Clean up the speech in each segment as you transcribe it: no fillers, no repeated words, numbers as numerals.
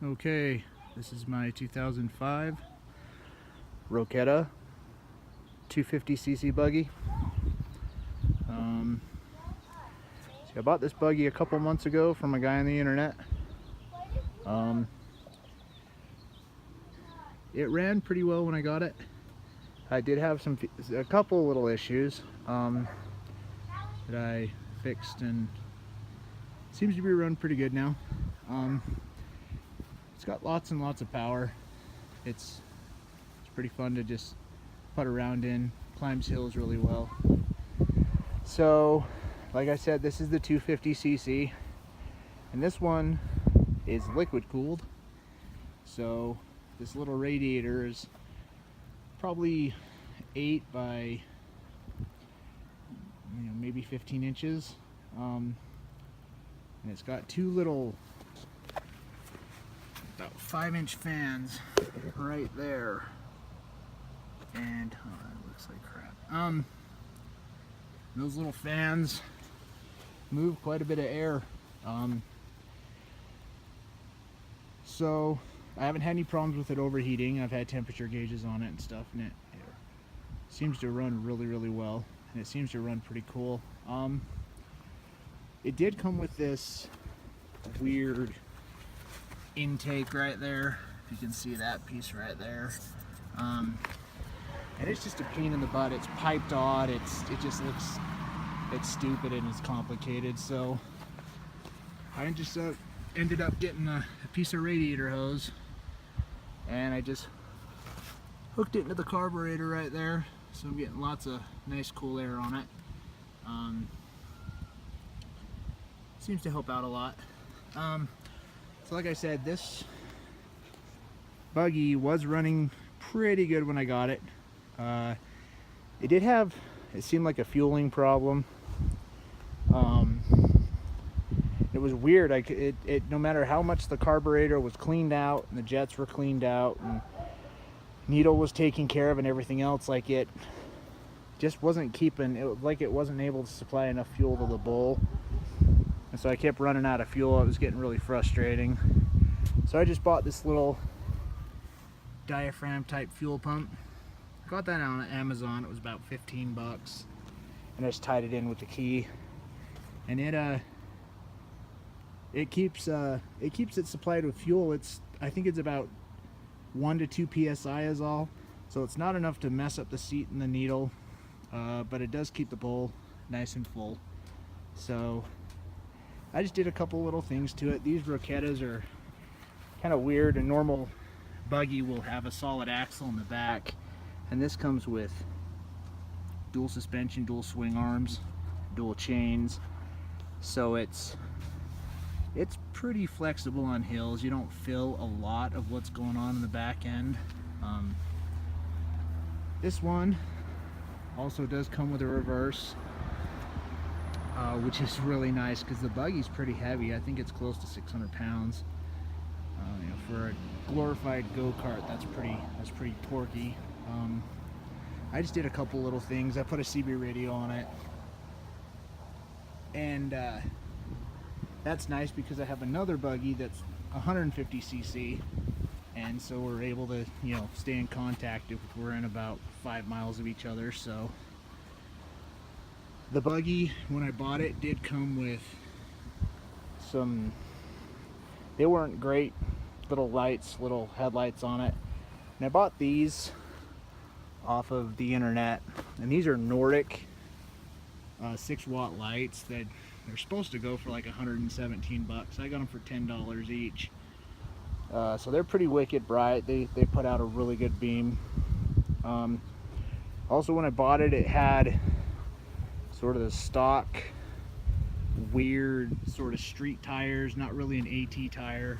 Okay, this is my 2005 Roketa 250cc buggy. I bought this buggy a couple months ago from a guy on the internet. It ran pretty well when I got it. I did have a couple little issues that I fixed, and it seems to be running pretty good now. It's got lots and lots of power. It's pretty fun to just putt around in. Climbs hills really well. So, like I said, this is the 250cc, and this one is liquid cooled. So this little radiator is probably 8 by maybe 15 inches, and it's got two little about 5-inch fans right there, and it looks like crap. Those little fans move quite a bit of air, so I haven't had any problems with it overheating. I've had temperature gauges on it and stuff, and it seems to run really well, and it seems to run pretty cool. It did come with this weird intake right there, if you can see that piece right there, and it's just a pain in the butt. It's piped odd. It just looks, it's stupid and it's complicated. So I just ended up getting a piece of radiator hose, and I just hooked it into the carburetor right there, so I'm getting lots of nice cool air on it. Seems to help out a lot. So like I said, this buggy was running pretty good when I got it. It did have, it seemed like a fueling problem. It was weird. No matter how much the carburetor was cleaned out and the jets were cleaned out and needle was taken care of and everything else, like it just wasn't keeping it, like it wasn't able to supply enough fuel to the bowl, and so I kept running out of fuel. It was getting really frustrating. So I just bought this little diaphragm type fuel pump. Got that on Amazon. It was about 15 bucks, and I just tied it in with the key, and it keeps it supplied with fuel. I think it's about 1 to 2 psi is all, so it's not enough to mess up the seat and the needle, but it does keep the bowl nice and full. So I just did a couple little things to it. These Roketas are kind of weird. A normal buggy will have a solid axle in the back, and this comes with dual suspension, dual swing arms, dual chains, so it's pretty flexible on hills. You don't feel a lot of what's going on in the back end. This one also does come with a reverse, which is really nice because the buggy's pretty heavy. I think it's close to 600 pounds. For a glorified go-kart, that's pretty torquey. I just did a couple little things. I put a CB radio on it, and that's nice because I have another buggy that's 150cc, and so we're able to stay in contact if we're in about 5 miles of each other. So the buggy, when I bought it, did come with some, they weren't great little lights, little headlights on it, and I bought these off of the internet, and these are Nordic 6-watt lights that they're supposed to go for like 117 bucks. I got them for $10 each. So they're pretty wicked bright. They put out a really good beam. Also, when I bought it, it had sort of the stock weird sort of street tires, not really an AT tire,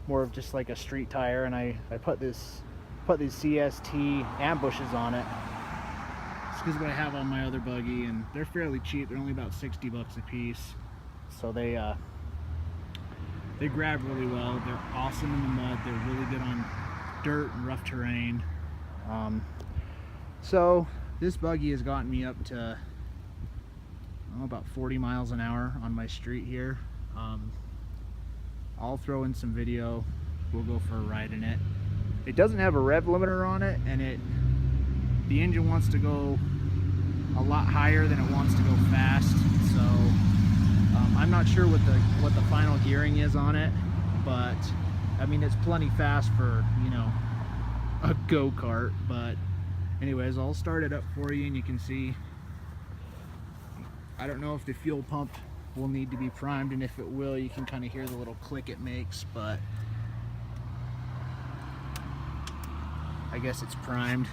more of just like a street tire, and I put these CST ambushes on it. It's because what I have on my other buggy, and they're fairly cheap. They're only about 60 bucks a piece, so they grab really well. They're awesome in the mud. They're really good on dirt and rough terrain. So this buggy has gotten me up to about 40 miles an hour on my street here. I'll throw in some video we'll go for a ride in it. It doesn't have a rev limiter on it, and the engine wants to go a lot higher than it wants to go fast. So I'm not sure what the final gearing is on it, but I mean, it's plenty fast for, you know, a go-kart. But anyways, I'll start it up for you, and you can see, I don't know if the fuel pump will need to be primed, and if it will, you can kind of hear the little click it makes, but I guess it's primed.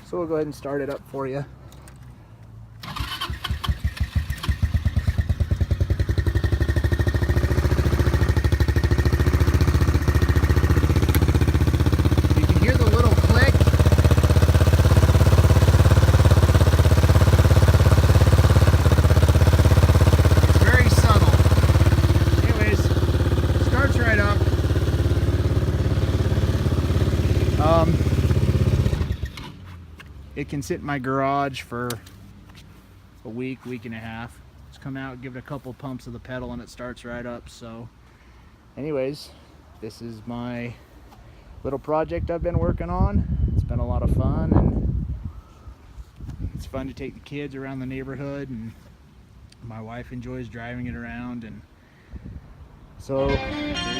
So we'll go ahead and start it up for you. You can hear the little click. It's very subtle. Anyways, starts right up. It can sit in my garage for a week and a half. Just come out, give it a couple pumps of the pedal, and it starts right up. So anyways, this is my little project I've been working on. It's been a lot of fun, and it's fun to take the kids around the neighborhood, and my wife enjoys driving it around. And so there